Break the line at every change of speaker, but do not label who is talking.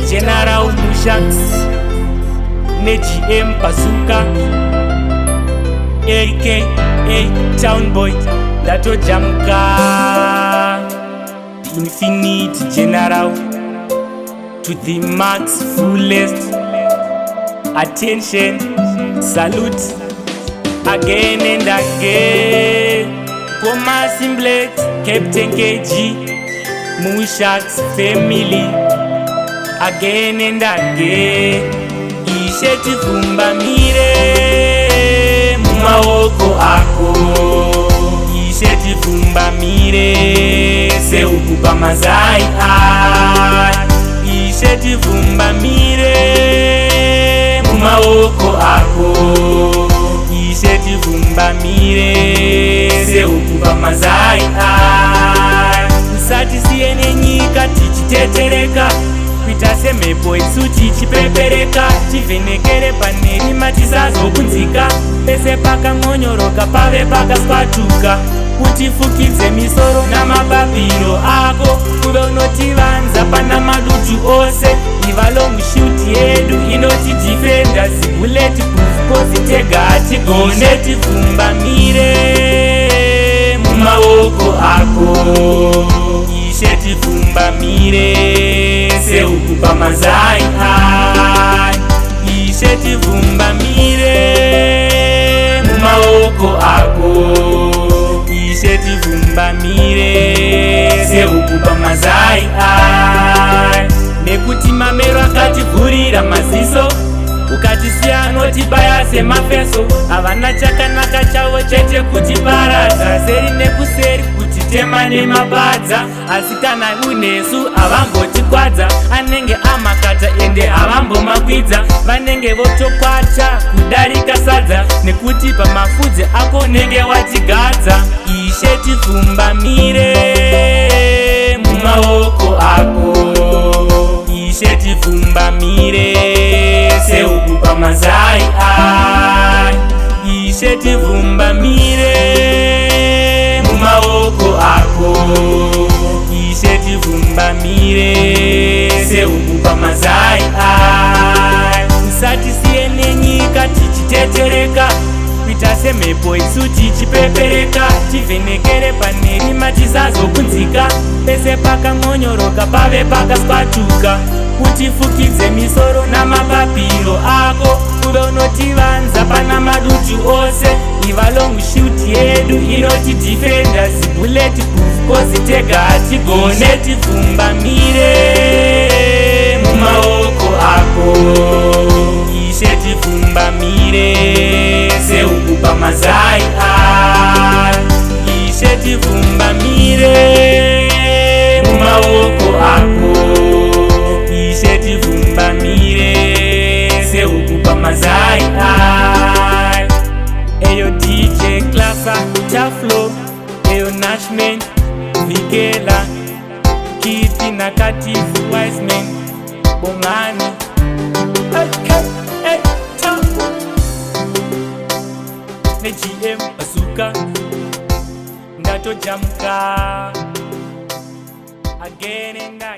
General Mushax GM Pasuka aka Town Boy ndatojamka Infinite General to the max fullest. Attention, salute again and again. Poma Simplex, Captain KG, Mushax family again and again. Isheti vumba mire mumaoko ako, isheti vumba mire se ukupa mazai ai, isheti vumba mire mumaoko ako, isheti vumba mire se ukupa mazai ai. Usati siene nyika tichitetereka, kuita semhepo isu tichipepereka, tivhenekere panerima tisazobunzika, pese pakang'onyoroka pave pakaswatuka, utifukidze misoro namababhiro ako, kuve unotivanza pana madutu ose, iva long shoot yedu inotidifenda, zibuleti proof tega hatigone, tivumba mire mumaoko ako, isheti vumba mire se ukupa mazai ai, isheti vumba mire mumaoko ako, isheti vumba mire se ukupa mazai ai. Nekuti mamero akativhurira maziso, ukatisiya anotibaya semafeso, havana chakanaka chavo chete kutiparadza, seri nekuseri kutitema nemabadza, asi kana unesu havambotikwadza, anenge amakata ende havambomakwidza, vanenge votokwata kudarika sadza, nekuti pamafudzi ako nenge watigadza. Isheti vumba mire mumaoko ako, isheti vumba mire se ukupa mazai ai, isheti vumba mire mumaoko ako, isheti vumba mire se ukupa mazai ai. Usati siene nyika tichitetereka, kuita semhepo isu tichipepereka, tivhenekere panerima tisazobunzika, pese pakang'onyoroka pave pakaswatuka, utifukidze misoro namababhiro ako, kuve unotivanza pana madutu ose, iva long shoot yedu inotidifenda, zibuleti proof tega hatigone, tivumba mire mumaoko ako, isheti vumba mire se ukupa mazai ai, isheti vumba mire mumaoko ako, isheti vumba mire se ukupa mazai ai. Eyo DJ Klasa, Chaflo, eyo Nashman, Vikela, Kithi Nakatifu, Wiseman, Bongani, GM Pasuka ndatojamka again and again.